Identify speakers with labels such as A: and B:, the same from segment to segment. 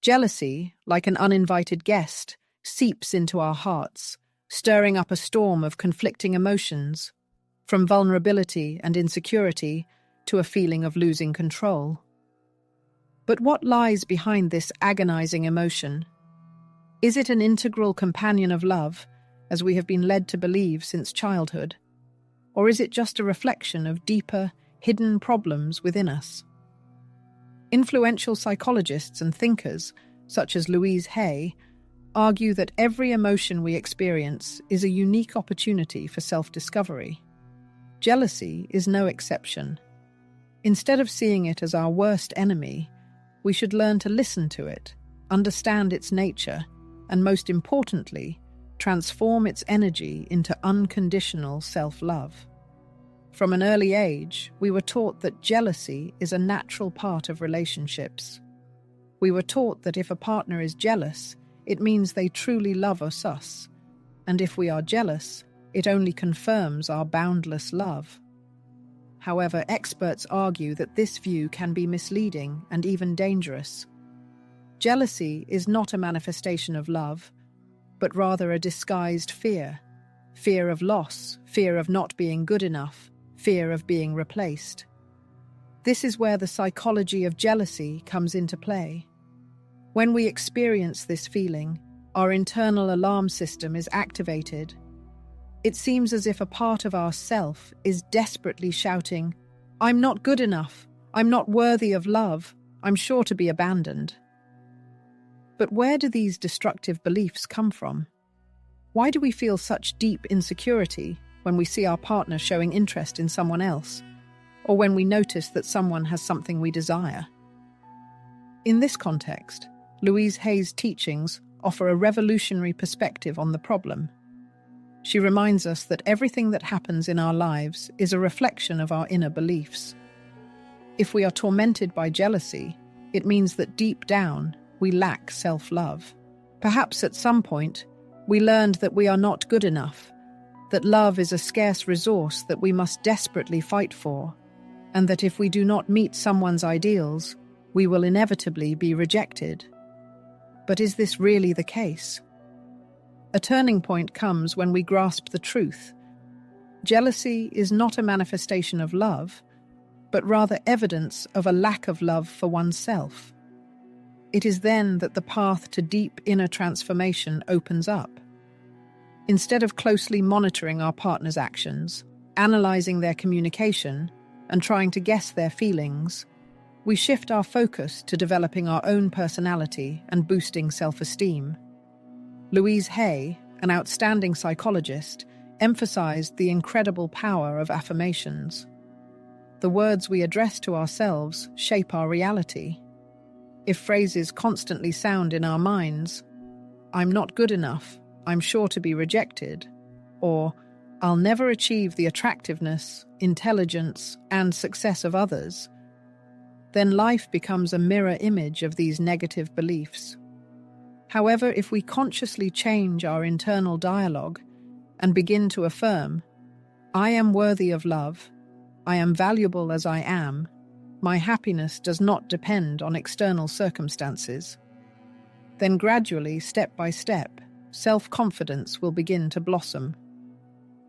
A: Jealousy, like an uninvited guest, seeps into our hearts, stirring up a storm of conflicting emotions, from vulnerability and insecurity to a feeling of losing control. But what lies behind this agonizing emotion? Is it an integral companion of love, as we have been led to believe since childhood? Or is it just a reflection of deeper, hidden problems within us? Influential psychologists and thinkers, such as Louise Hay, argue that every emotion we experience is a unique opportunity for self-discovery. Jealousy is no exception. Instead of seeing it as our worst enemy, we should learn to listen to it, understand its nature, and most importantly, transform its energy into unconditional self-love. From an early age, we were taught that jealousy is a natural part of relationships. We were taught that if a partner is jealous, it means they truly love us, and if we are jealous, it only confirms our boundless love. However, experts argue that this view can be misleading and even dangerous. Jealousy is not a manifestation of love, but rather a disguised fear. Fear of loss, fear of not being good enough, fear of being replaced. This is where the psychology of jealousy comes into play. When we experience this feeling, our internal alarm system is activated. It seems as if a part of our self is desperately shouting, "I'm not good enough. I'm not worthy of love. I'm sure to be abandoned." But where do these destructive beliefs come from? Why do we feel such deep insecurity when we see our partner showing interest in someone else, or when we notice that someone has something we desire? In this context, Louise Hay's teachings offer a revolutionary perspective on the problem. She reminds us that everything that happens in our lives is a reflection of our inner beliefs. If we are tormented by jealousy, it means that deep down, we lack self-love. Perhaps at some point, we learned that we are not good enough, that love is a scarce resource that we must desperately fight for, and that if we do not meet someone's ideals, we will inevitably be rejected. But is this really the case? A turning point comes when we grasp the truth. Jealousy is not a manifestation of love, but rather evidence of a lack of love for oneself. It is then that the path to deep inner transformation opens up. Instead of closely monitoring our partner's actions, analyzing their communication, and trying to guess their feelings, we shift our focus to developing our own personality and boosting self-esteem. Louise Hay, an outstanding psychologist, emphasized the incredible power of affirmations. The words we address to ourselves shape our reality. If phrases constantly sound in our minds, "I'm not good enough, I'm sure to be rejected," or "I'll never achieve the attractiveness, intelligence, and success of others," then life becomes a mirror image of these negative beliefs. However, if we consciously change our internal dialogue and begin to affirm, "I am worthy of love, I am valuable as I am, my happiness does not depend on external circumstances," then gradually, step by step, self-confidence will begin to blossom.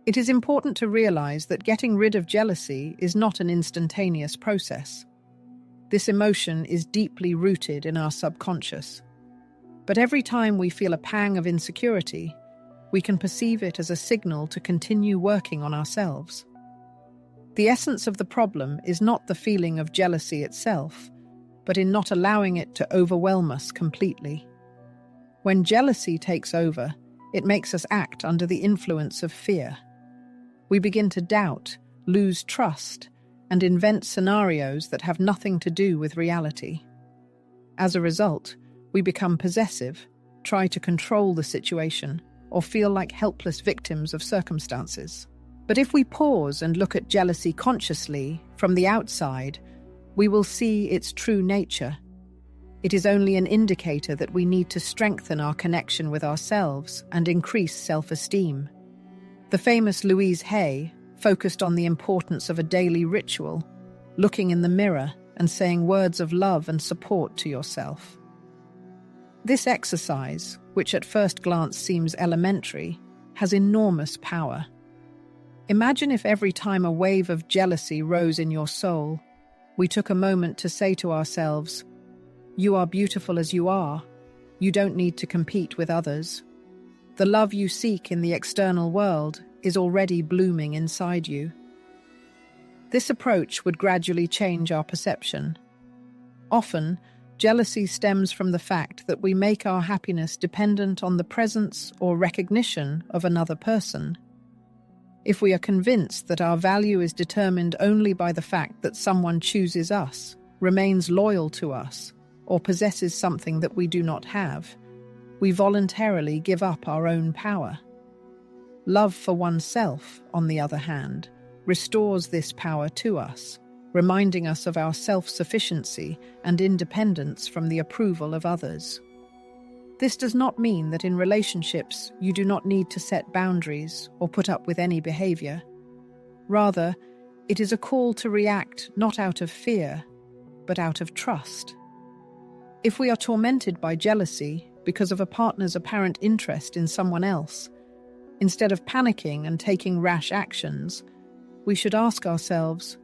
A: It is important to realize that getting rid of jealousy is not an instantaneous process. This emotion is deeply rooted in our subconscious. But every time we feel a pang of insecurity, we can perceive it as a signal to continue working on ourselves. The essence of the problem is not the feeling of jealousy itself, but in not allowing it to overwhelm us completely. When jealousy takes over, it makes us act under the influence of fear. We begin to doubt, lose trust, and invent scenarios that have nothing to do with reality. As a result, we become possessive, try to control the situation, or feel like helpless victims of circumstances. But if we pause and look at jealousy consciously, from the outside, we will see its true nature. It is only an indicator that we need to strengthen our connection with ourselves and increase self-esteem. The famous Louise Hay focused on the importance of a daily ritual, looking in the mirror and saying words of love and support to yourself. This exercise, which at first glance seems elementary, has enormous power. Imagine if every time a wave of jealousy rose in your soul, we took a moment to say to ourselves, "You are beautiful as you are. You don't need to compete with others. The love you seek in the external world is already blooming inside you." This approach would gradually change our perception. Often, jealousy stems from the fact that we make our happiness dependent on the presence or recognition of another person. If we are convinced that our value is determined only by the fact that someone chooses us, remains loyal to us, or possesses something that we do not have, we voluntarily give up our own power. Love for oneself, on the other hand, restores this power to us, reminding us of our self-sufficiency and independence from the approval of others. This does not mean that in relationships you do not need to set boundaries or put up with any behavior. Rather, it is a call to react not out of fear, but out of trust. If we are tormented by jealousy because of a partner's apparent interest in someone else, instead of panicking and taking rash actions, we should ask ourselves,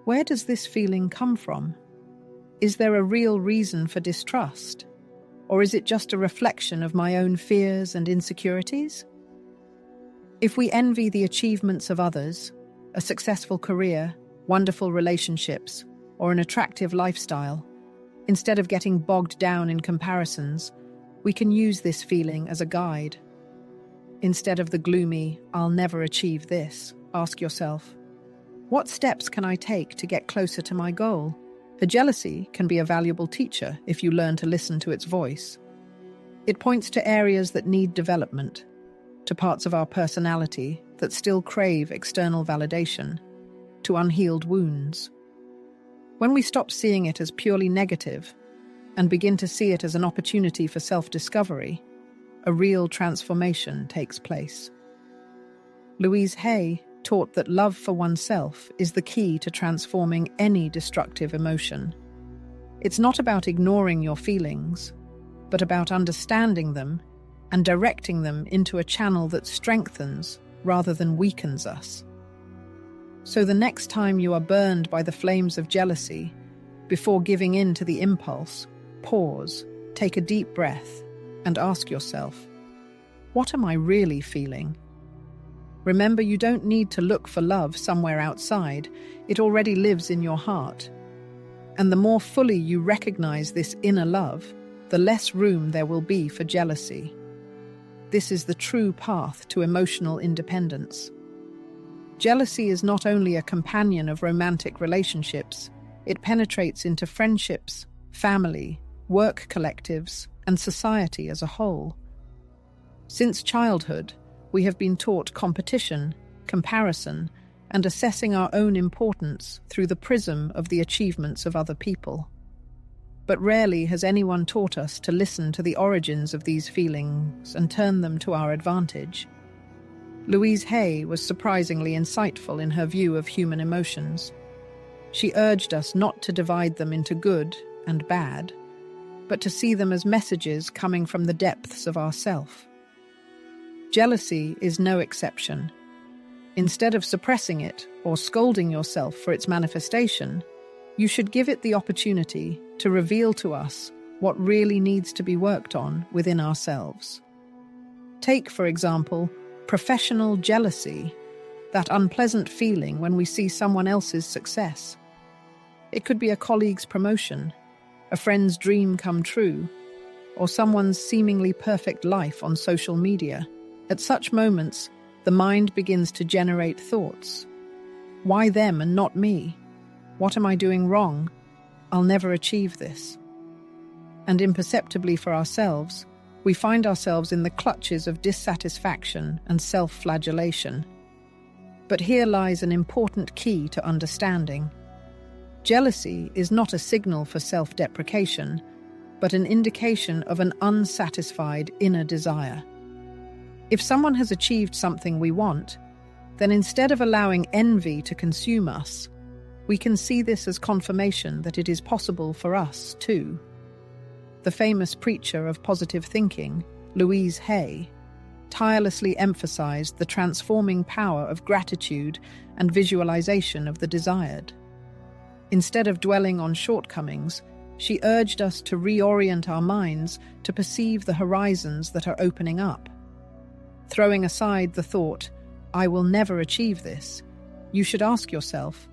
A: where does this feeling come from? Is there a real reason for distrust? Or is it just a reflection of my own fears and insecurities? If we envy the achievements of others, a successful career, wonderful relationships, or an attractive lifestyle, instead of getting bogged down in comparisons, we can use this feeling as a guide. Instead of the gloomy, "I'll never achieve this," ask yourself, what steps can I take to get closer to my goal? A jealousy can be a valuable teacher if you learn to listen to its voice. It points to areas that need development, to parts of our personality that still crave external validation, to unhealed wounds. When we stop seeing it as purely negative and begin to see it as an opportunity for self-discovery, a real transformation takes place. Louise Hay taught that love for oneself is the key to transforming any destructive emotion. It's not about ignoring your feelings, but about understanding them and directing them into a channel that strengthens rather than weakens us. So the next time you are burned by the flames of jealousy, before giving in to the impulse, pause, take a deep breath, and ask yourself, what am I really feeling? Remember, you don't need to look for love somewhere outside. It already lives in your heart. And the more fully you recognize this inner love, the less room there will be for jealousy. This is the true path to emotional independence. Jealousy is not only a companion of romantic relationships, it penetrates into friendships, family, work collectives, and society as a whole. Since childhood, we have been taught competition, comparison, and assessing our own importance through the prism of the achievements of other people. But rarely has anyone taught us to listen to the origins of these feelings and turn them to our advantage. Louise Hay was surprisingly insightful in her view of human emotions. She urged us not to divide them into good and bad, but to see them as messages coming from the depths of ourself. Jealousy is no exception. Instead of suppressing it or scolding yourself for its manifestation, you should give it the opportunity to reveal to us what really needs to be worked on within ourselves. Take, for example, professional jealousy, that unpleasant feeling when we see someone else's success. It could be a colleague's promotion, a friend's dream come true, or someone's seemingly perfect life on social media. At such moments, the mind begins to generate thoughts. Why them and not me? What am I doing wrong? I'll never achieve this. And imperceptibly for ourselves, we find ourselves in the clutches of dissatisfaction and self-flagellation. But here lies an important key to understanding. Jealousy is not a signal for self-deprecation, but an indication of an unsatisfied inner desire. If someone has achieved something we want, then instead of allowing envy to consume us, we can see this as confirmation that it is possible for us too. the famous preacher of positive thinking, Louise Hay, tirelessly emphasized the transforming power of gratitude and visualization of the desired. Instead of dwelling on shortcomings, she urged us to reorient our minds to perceive the horizons that are opening up. Throwing aside the thought, "I will never achieve this," you should ask yourself,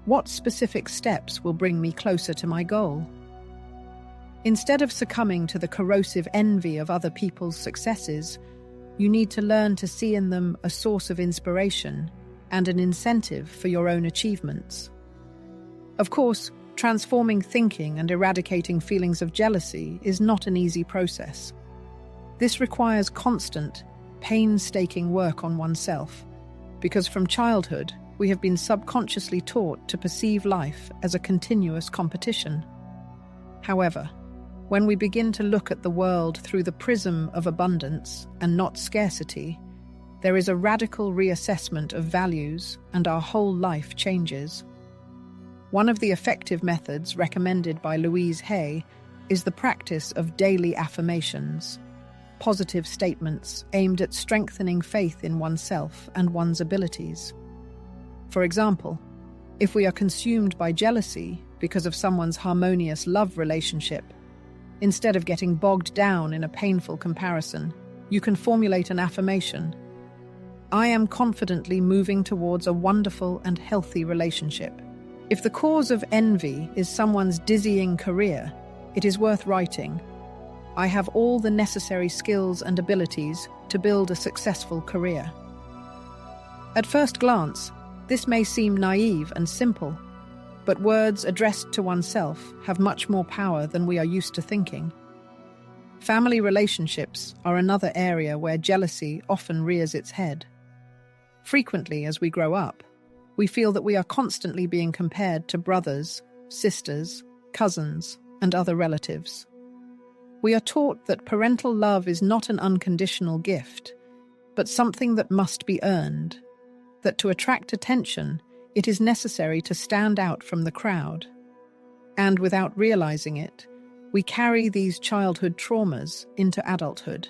A: what specific steps will bring me closer to my goal? Instead of succumbing to the corrosive envy of other people's successes, you need to learn to see in them a source of inspiration and an incentive for your own achievements. Of course, transforming thinking and eradicating feelings of jealousy is not an easy process. This requires constant, painstaking work on oneself, because from childhood, we have been subconsciously taught to perceive life as a continuous competition. However, when we begin to look at the world through the prism of abundance and not scarcity, there is a radical reassessment of values and our whole life changes. One of the effective methods recommended by Louise Hay is the practice of daily affirmations, positive statements aimed at strengthening faith in oneself and one's abilities. For example, if we are consumed by jealousy because of someone's harmonious love relationship, instead of getting bogged down in a painful comparison, you can formulate an affirmation. I am confidently moving towards a wonderful and healthy relationship. If the cause of envy is someone's dizzying career, it is worth writing, I have all the necessary skills and abilities to build a successful career. At first glance, this may seem naive and simple, but words addressed to oneself have much more power than we are used to thinking. Family relationships are another area where jealousy often rears its head. Frequently, as we grow up, we feel that we are constantly being compared to brothers, sisters, cousins, and other relatives. We are taught that parental love is not an unconditional gift, but something that must be earned, that to attract attention, it is necessary to stand out from the crowd. And without realizing it, we carry these childhood traumas into adulthood.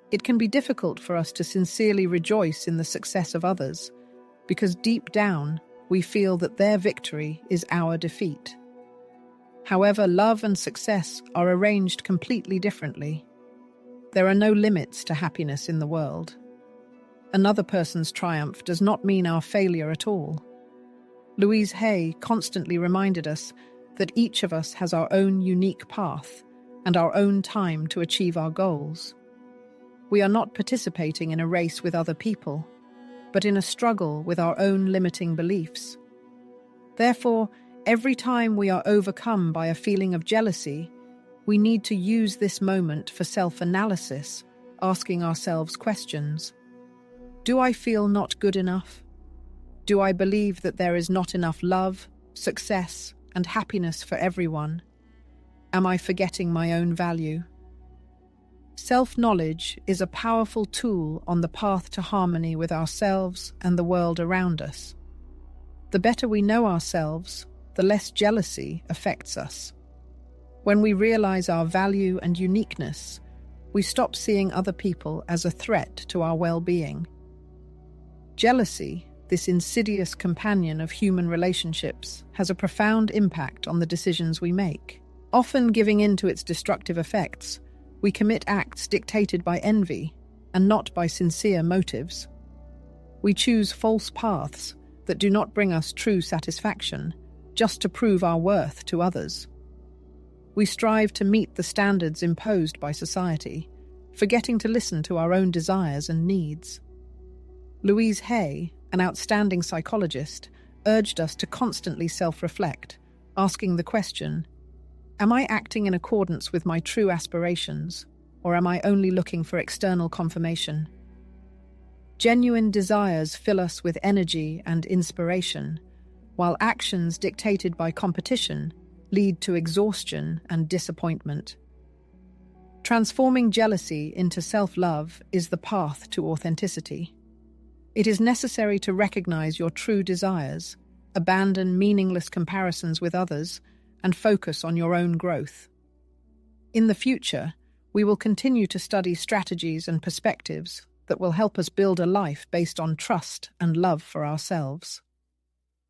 A: It can be difficult for us to sincerely rejoice in the success of others, because deep down, we feel that their victory is our defeat. However, love and success are arranged completely differently. There are no limits to happiness in the world. Another person's triumph does not mean our failure at all. Louise Hay constantly reminded us that each of us has our own unique path and our own time to achieve our goals. We are not participating in a race with other people, but in a struggle with our own limiting beliefs. Therefore, every time we are overcome by a feeling of jealousy, we need to use this moment for self-analysis, asking ourselves questions. Do I feel not good enough? Do I believe that there is not enough love, success, and happiness for everyone? Am I forgetting my own value? Self-knowledge is a powerful tool on the path to harmony with ourselves and the world around us. The better we know ourselves, the less jealousy affects us. When we realize our value and uniqueness, we stop seeing other people as a threat to our well-being. Jealousy, this insidious companion of human relationships, has a profound impact on the decisions we make. Often giving in to its destructive effects, we commit acts dictated by envy and not by sincere motives. We choose false paths that do not bring us true satisfaction, just to prove our worth to others. We strive to meet the standards imposed by society, forgetting to listen to our own desires and needs. Louise Hay, an outstanding psychologist, urged us to constantly self-reflect, asking the question, am I acting in accordance with my true aspirations, or am I only looking for external confirmation? Genuine desires fill us with energy and inspiration, while actions dictated by competition lead to exhaustion and disappointment. Transforming jealousy into self-love is the path to authenticity. It is necessary to recognize your true desires, abandon meaningless comparisons with others, and focus on your own growth. In the future, we will continue to study strategies and perspectives that will help us build a life based on trust and love for ourselves.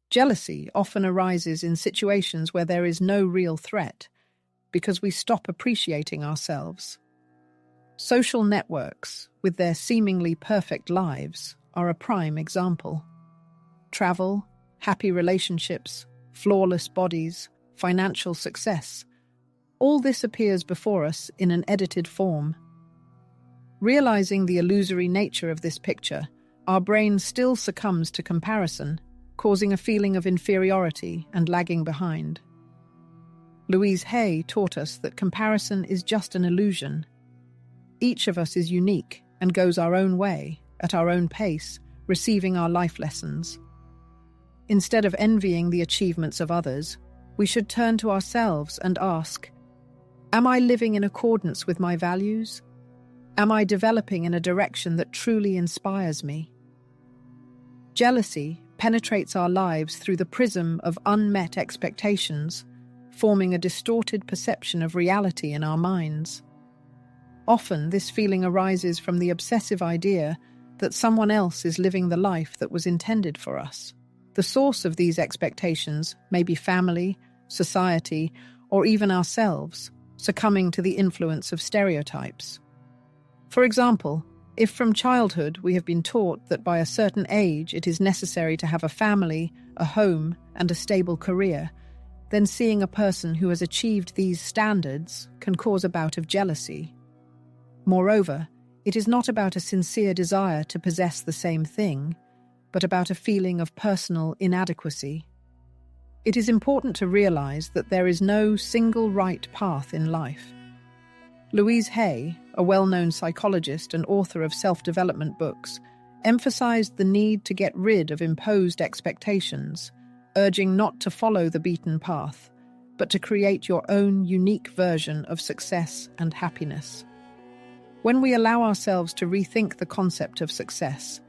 A: Jealousy often arises in situations where there is no real threat, because we stop appreciating ourselves. Social networks, with their seemingly perfect lives, are a prime example. Travel, happy relationships, flawless bodies, financial success, all this appears before us in an edited form. Realizing the illusory nature of this picture, our brain still succumbs to comparison, causing a feeling of inferiority and lagging behind. Louise Hay taught us that comparison is just an illusion. Each of us is unique and goes our own way, at our own pace, receiving our life lessons. Instead of envying the achievements of others, we should turn to ourselves and ask, am I living in accordance with my values? Am I developing in a direction that truly inspires me? Jealousy penetrates our lives through the prism of unmet expectations, forming a distorted perception of reality in our minds. Often, this feeling arises from the obsessive idea that someone else is living the life that was intended for us. The source of these expectations may be family, society, or even ourselves, succumbing to the influence of stereotypes. For example, if from childhood we have been taught that by a certain age it is necessary to have a family, a home, and a stable career, then seeing a person who has achieved these standards can cause a bout of jealousy. Moreover, it is not about a sincere desire to possess the same thing, but about a feeling of personal inadequacy. It is important to realize that there is no single right path in life. Louise Hay, a well-known psychologist and author of self-development books, emphasized the need to get rid of imposed expectations, urging not to follow the beaten path, but to create your own unique version of success and happiness. When we allow ourselves to rethink the concept of success,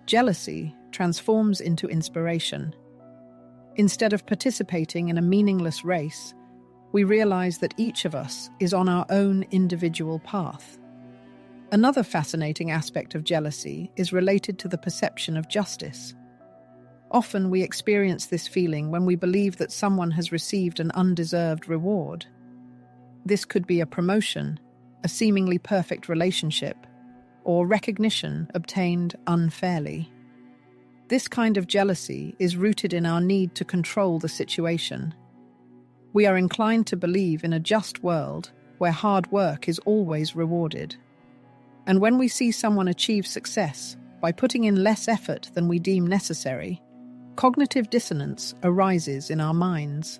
A: jealousy transforms into inspiration. Instead of participating in a meaningless race, we realize that each of us is on our own individual path. Another fascinating aspect of jealousy is related to the perception of justice. Often we experience this feeling when we believe that someone has received an undeserved reward. This could be a promotion, a seemingly perfect relationship, or recognition obtained unfairly. This kind of jealousy is rooted in our need to control the situation. We are inclined to believe in a just world where hard work is always rewarded. And when we see someone achieve success by putting in less effort than we deem necessary, cognitive dissonance arises in our minds.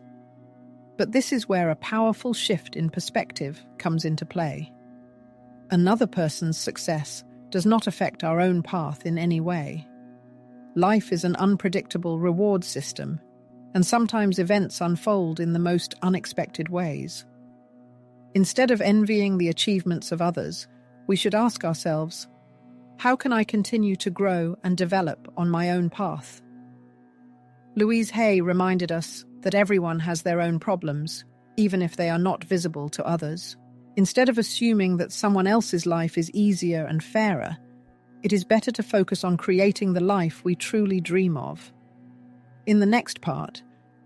A: But this is where a powerful shift in perspective comes into play. Another person's success does not affect our own path in any way. Life is an unpredictable reward system, and sometimes events unfold in the most unexpected ways. Instead of envying the achievements of others, we should ask ourselves, how can I continue to grow and develop on my own path? Louise Hay reminded us that everyone has their own problems, even if they are not visible to others. Instead of assuming that someone else's life is easier and fairer, it is better to focus on creating the life we truly dream of. In the next part,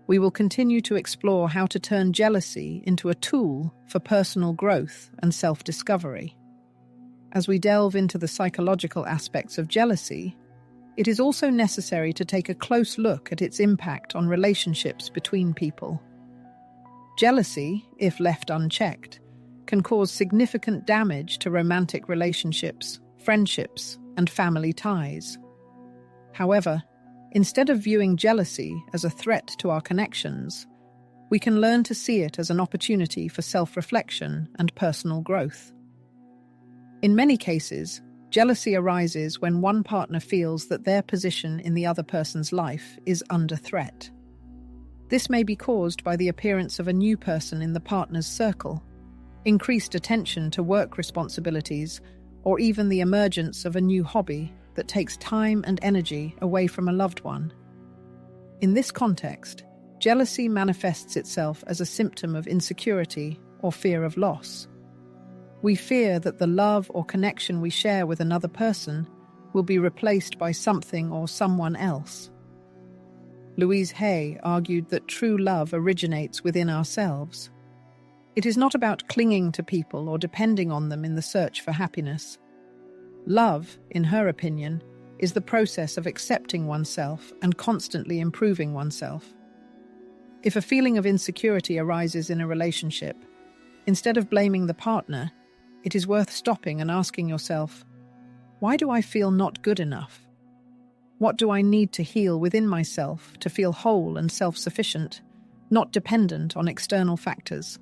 A: we will continue to explore how to turn jealousy into a tool for personal growth and self-discovery. As we delve into the psychological aspects of jealousy, it is also necessary to take a close look at its impact on relationships between people. Jealousy, if left unchecked, can cause significant damage to romantic relationships, friendships, and family ties. However, instead of viewing jealousy as a threat to our connections, we can learn to see it as an opportunity for self-reflection and personal growth. In many cases, jealousy arises when one partner feels that their position in the other person's life is under threat. This may be caused by the appearance of a new person in the partner's circle, increased attention to work responsibilities, or even the emergence of a new hobby that takes time and energy away from a loved one. In this context, jealousy manifests itself as a symptom of insecurity or fear of loss, We fear that the love or connection we share with another person will be replaced by something or someone else. Louise Hay argued that true love originates within ourselves. It is not about clinging to people or depending on them in the search for happiness. Love, in her opinion, is the process of accepting oneself and constantly improving oneself. If a feeling of insecurity arises in a relationship, instead of blaming the partner, it is worth stopping and asking yourself, why do I feel not good enough? What do I need to heal within myself to feel whole and self-sufficient, not dependent on external factors?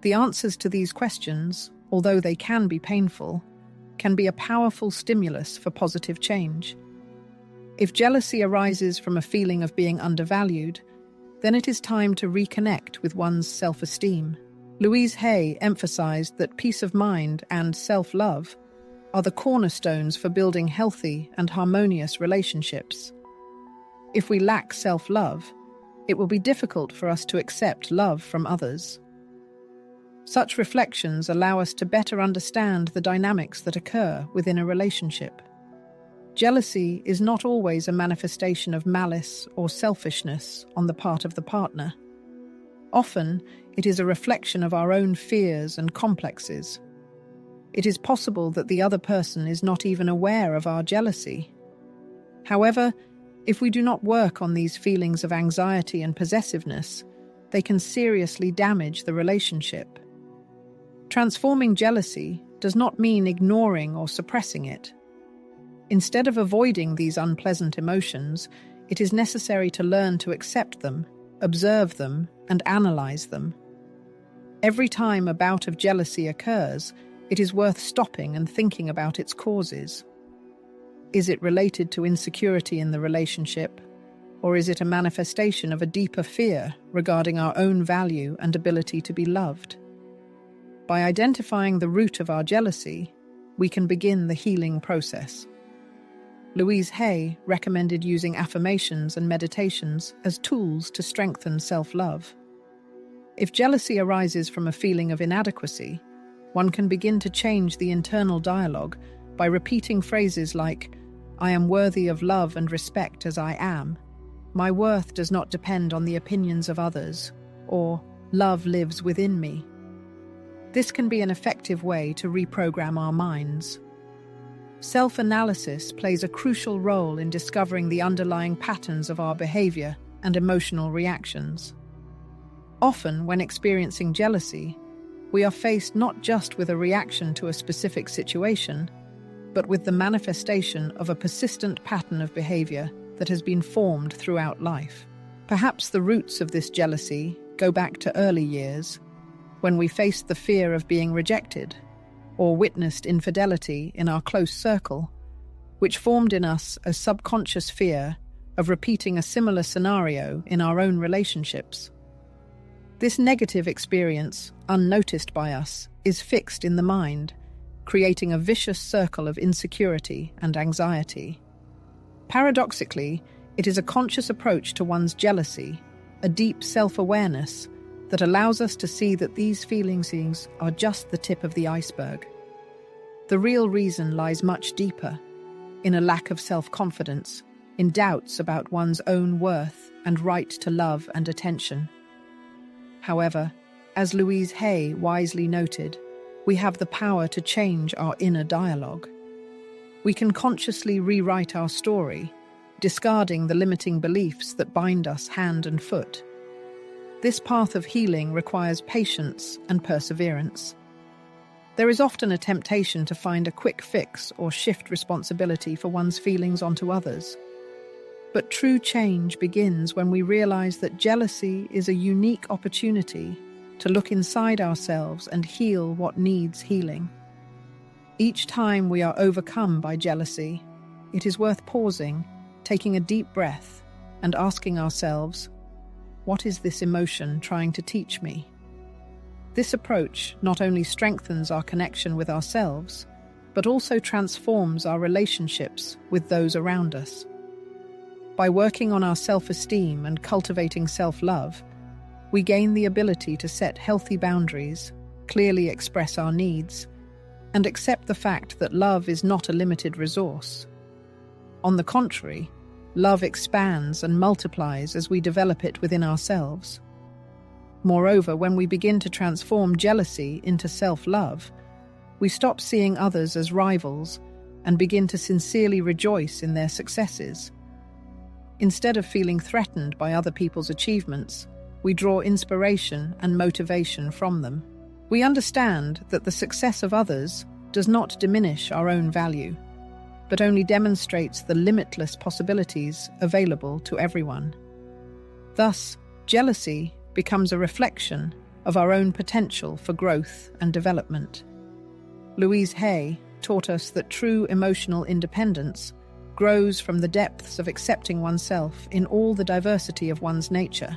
A: The answers to these questions, although they can be painful, can be a powerful stimulus for positive change. If jealousy arises from a feeling of being undervalued, then it is time to reconnect with one's self-esteem. Louise Hay emphasized that peace of mind and self-love are the cornerstones for building healthy and harmonious relationships. If we lack self-love, it will be difficult for us to accept love from others. Such reflections allow us to better understand the dynamics that occur within a relationship. Jealousy is not always a manifestation of malice or selfishness on the part of the partner. Often, it is a reflection of our own fears and complexes. It is possible that the other person is not even aware of our jealousy. However, if we do not work on these feelings of anxiety and possessiveness, they can seriously damage the relationship. Transforming jealousy does not mean ignoring or suppressing it. Instead of avoiding these unpleasant emotions, it is necessary to learn to accept them, observe them, and analyze them. Every time a bout of jealousy occurs, it is worth stopping and thinking about its causes. Is it related to insecurity in the relationship, or is it a manifestation of a deeper fear regarding our own value and ability to be loved? By identifying the root of our jealousy, we can begin the healing process. Louise Hay recommended using affirmations and meditations as tools to strengthen self-love. If jealousy arises from a feeling of inadequacy, one can begin to change the internal dialogue by repeating phrases like, "I am worthy of love and respect as I am," "My worth does not depend on the opinions of others," or "Love lives within me." This can be an effective way to reprogram our minds. Self-analysis plays a crucial role in discovering the underlying patterns of our behavior and emotional reactions. Often, when experiencing jealousy, we are faced not just with a reaction to a specific situation, but with the manifestation of a persistent pattern of behavior that has been formed throughout life. Perhaps the roots of this jealousy go back to early years, when we faced the fear of being rejected or witnessed infidelity in our close circle, which formed in us a subconscious fear of repeating a similar scenario in our own relationships. This negative experience, unnoticed by us, is fixed in the mind, creating a vicious circle of insecurity and anxiety. Paradoxically, it is a conscious approach to one's jealousy, a deep self-awareness that allows us to see that these feelings are just the tip of the iceberg. The real reason lies much deeper, in a lack of self-confidence, in doubts about one's own worth and right to love and attention. However, as Louise Hay wisely noted, we have the power to change our inner dialogue. We can consciously rewrite our story, discarding the limiting beliefs that bind us hand and foot. This path of healing requires patience and perseverance. There is often a temptation to find a quick fix or shift responsibility for one's feelings onto others. But true change begins when we realize that jealousy is a unique opportunity to look inside ourselves and heal what needs healing. Each time we are overcome by jealousy, it is worth pausing, taking a deep breath, and asking ourselves, what is this emotion trying to teach me? This approach not only strengthens our connection with ourselves, but also transforms our relationships with those around us. By working on our self-esteem and cultivating self-love, we gain the ability to set healthy boundaries, clearly express our needs, and accept the fact that love is not a limited resource. On the contrary, love expands and multiplies as we develop it within ourselves. Moreover, when we begin to transform jealousy into self-love, we stop seeing others as rivals and begin to sincerely rejoice in their successes. Instead of feeling threatened by other people's achievements, we draw inspiration and motivation from them. We understand that the success of others does not diminish our own value, but only demonstrates the limitless possibilities available to everyone. Thus, jealousy becomes a reflection of our own potential for growth and development. Louise Hay taught us that true emotional independence grows from the depths of accepting oneself in all the diversity of one's nature,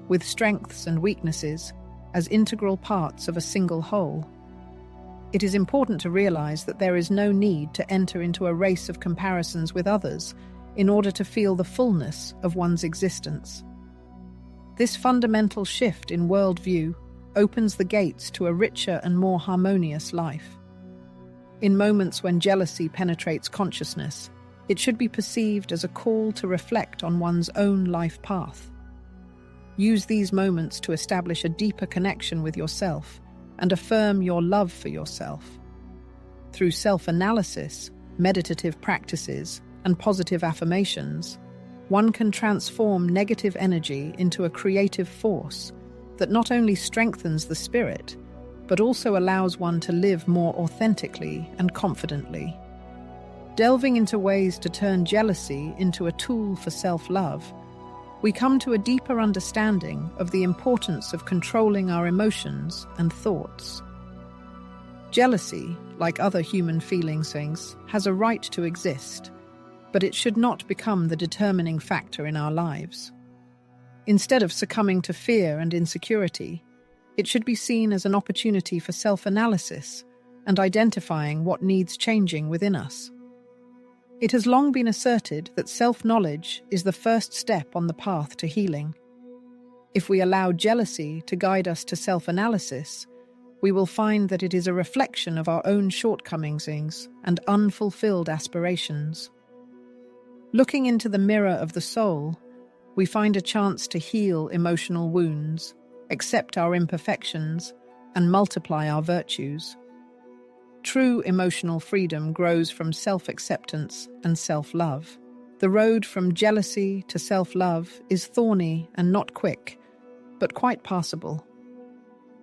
A: with strengths and weaknesses as integral parts of a single whole. It is important to realize that there is no need to enter into a race of comparisons with others in order to feel the fullness of one's existence. This fundamental shift in worldview opens the gates to a richer and more harmonious life. In moments when jealousy penetrates consciousness, it should be perceived as a call to reflect on one's own life path. Use these moments to establish a deeper connection with yourself and affirm your love for yourself. Through self-analysis, meditative practices, and positive affirmations, one can transform negative energy into a creative force that not only strengthens the spirit, but also allows one to live more authentically and confidently. Delving into ways to turn jealousy into a tool for self-love, we come to a deeper understanding of the importance of controlling our emotions and thoughts. Jealousy, like other human feelings, has a right to exist, but it should not become the determining factor in our lives. Instead of succumbing to fear and insecurity, it should be seen as an opportunity for self-analysis and identifying what needs changing within us. It has long been asserted that self-knowledge is the first step on the path to healing. If we allow jealousy to guide us to self-analysis, we will find that it is a reflection of our own shortcomings and unfulfilled aspirations. Looking into the mirror of the soul, we find a chance to heal emotional wounds, accept our imperfections, and multiply our virtues. True emotional freedom grows from self-acceptance and self-love. The road from jealousy to self-love is thorny and not quick, but quite passable.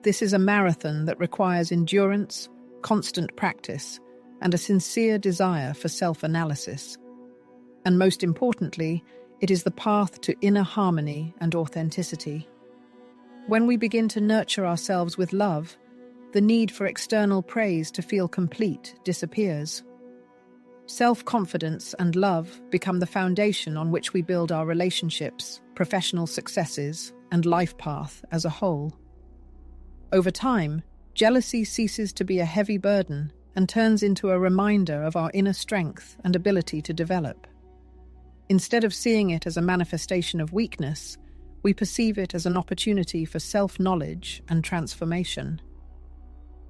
A: This is a marathon that requires endurance, constant practice, and a sincere desire for self-analysis. And most importantly, it is the path to inner harmony and authenticity. When we begin to nurture ourselves with love, the need for external praise to feel complete disappears. Self-confidence and love become the foundation on which we build our relationships, professional successes, and life path as a whole. Over time, jealousy ceases to be a heavy burden and turns into a reminder of our inner strength and ability to develop. Instead of seeing it as a manifestation of weakness, we perceive it as an opportunity for self-knowledge and transformation.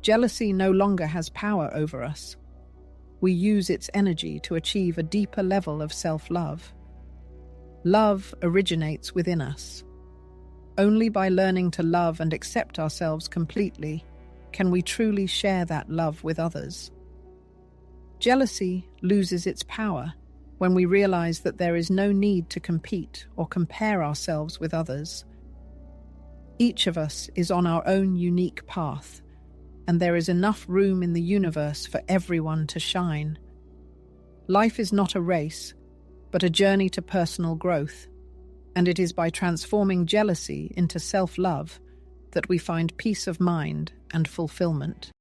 A: Jealousy no longer has power over us. We use its energy to achieve a deeper level of self-love. Love originates within us. Only by learning to love and accept ourselves completely can we truly share that love with others. Jealousy loses its power when we realize that there is no need to compete or compare ourselves with others. Each of us is on our own unique path, and there is enough room in the universe for everyone to shine. Life is not a race, but a journey to personal growth, and it is by transforming jealousy into self-love that we find peace of mind and fulfillment.